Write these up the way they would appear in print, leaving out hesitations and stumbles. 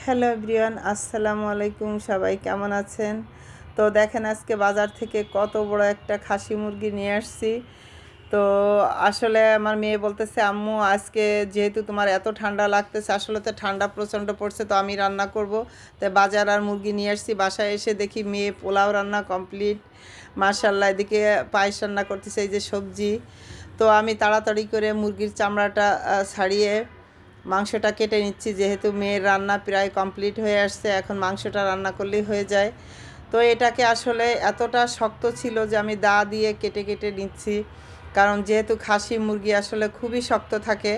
Hello everyone, আসসালামু আলাইকুম। সবাই কেমন আছেন? তো দেখেন, আজকে বাজার থেকে কত বড় একটা খাসি মুরগি নিয়ে আসছি। তো আসলে আমার মেয়ে বলতেছে, আম্মু আজকে যেহেতু তোমার এত ঠান্ডা লাগতেছে, আসলে তো ঠান্ডা প্রচণ্ড পড়ছে, তো আমি রান্না করব। তাই বাজার আর মুরগি নিয়ে আসছি। বাসায় এসে দেখি মেয়ে পোলাও রান্না কমপ্লিট, মাশাল্লাহ। এদিকে পায়েস রান্না করতেছে, এই যে সবজি। তো আমি তাড়াতাড়ি করে মুরগির চামড়াটা ছাড়িয়ে মাংসটা কেটে নিচ্ছি, যেহেতু মেয়ের রান্না প্রায় কমপ্লিট হয়ে আসছে, এখন মাংসটা রান্না করলেই হয়ে যায়। তো এটাকে আসলে এতটা শক্ত ছিল যে আমি দা দিয়ে কেটে কেটে নিচ্ছি, কারণ যেহেতু খাসি মুরগি আসলে খুবই শক্ত থাকে।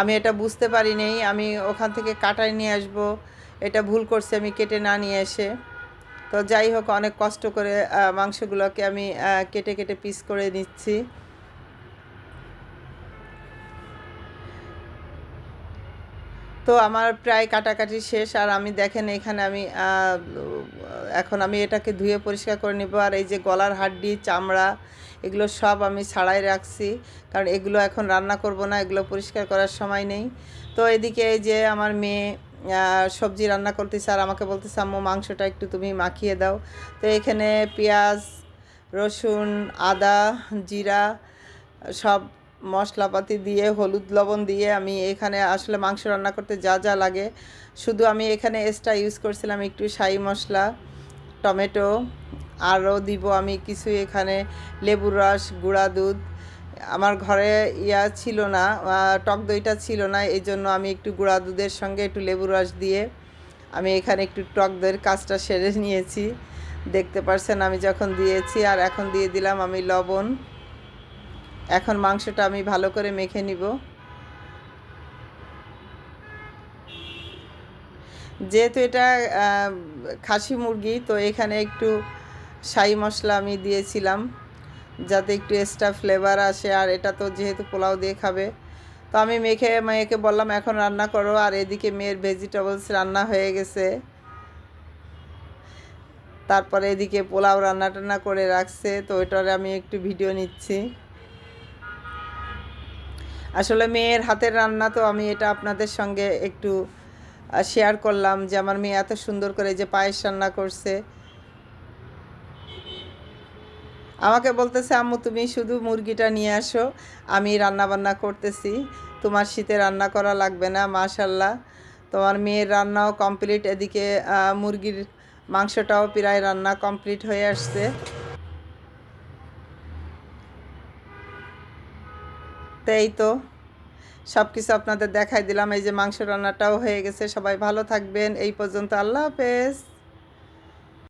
আমি এটা বুঝতে পারিনি, আমি ওখান থেকে কাটাই নিয়ে আসবো, এটা ভুল করছি আমি কেটে না নিয়ে এসে। তো যাই হোক, অনেক কষ্ট করে মাংসগুলোকে আমি কেটে কেটে পিস করে নিচ্ছি। তো আমার প্রায় কাটাকাটি শেষ, আর আমি দেখেন এখানে আমি এখন আমি এটাকে ধুয়ে পরিষ্কার করে নেব। আর এই যে গলার হাড্ডি, চামড়া, এগুলো সব আমি ছাড়াই রাখছি, কারণ এগুলো এখন রান্না করব না, এগুলো পরিষ্কার করার সময় নেই। তো এদিকে এই যে আমার মেয়ে সবজি রান্না করতেছে, আর আমাকে বলতেছে, আম্মু মাংসটা একটু তুমি মাখিয়ে দাও। তো এখানে পেঁয়াজ, রসুন, আদা, জিরা, সব মশলাপাতি দিয়ে, হলুদ লবণ দিয়ে আমি এখানে আসলে মাংস রান্না করতে যা যা লাগে, শুধু আমি এখানে এক্সট্রা ইউজ করছিলাম একটু শাহি মশলা, টমেটো, আরও দিব আমি কিছু এখানে লেবুর রস, গুঁড়া দুধ। আমার ঘরে ছিল না, টক দইটা ছিল না, এই জন্য আমি একটু গুঁড়া দুধের সঙ্গে একটু লেবুর রস দিয়ে আমি এখানে একটু টক দইয়ের কাজটা সেরে নিয়েছি। দেখতে পারছেন আমি যখন দিয়েছি, আর এখন দিয়ে দিলাম আমি লবণ। এখন মাংসটা আমি ভালো করে মেখে নিব। যেহেতু এটা খাসি মুরগি, তো এখানে একটু শাহি মশলা আমি দিয়েছিলাম, যাতে একটু এক্সট্রা ফ্লেভার আসে। আর এটা তো যেহেতু পোলাও দিয়ে খাবে, তো আমি মেয়েকে বললাম এখন রান্না করো। আর এদিকে মেয়ের ভেজিটেবলস রান্না হয়ে গেছে, তারপরে এদিকে পোলাও রান্না টান্না করে রাখছে, তো ওইটার আমি একটু ভিডিও নিচ্ছি। আসলে মেয়ের হাতের রান্না, তো আমি এটা আপনাদের সঙ্গে একটু শেয়ার করলাম যে আমার মেয়ে এত সুন্দর করে যে পায়েস রান্না করছে। আমাকে বলতেছে, আম্মু তুমি শুধু মুরগিটা নিয়ে আসো, আমি রান্না বান্না করতেছি, তোমার শীতে রান্না করা লাগবে না। মাশাল্লাহ, তোমার মেয়ের রান্নাও কমপ্লিট, এদিকে মুরগির মাংসটাও প্রায় রান্না কমপ্লিট হয়ে আসছে। তো এই তো সব কিছু আপনাদের দেখাই দিলাম। এই যে মাংস রান্নাটাও হয়ে গেছে। সবাই ভালো থাকবেন। এই পর্যন্ত, আল্লাহ হাফেজ।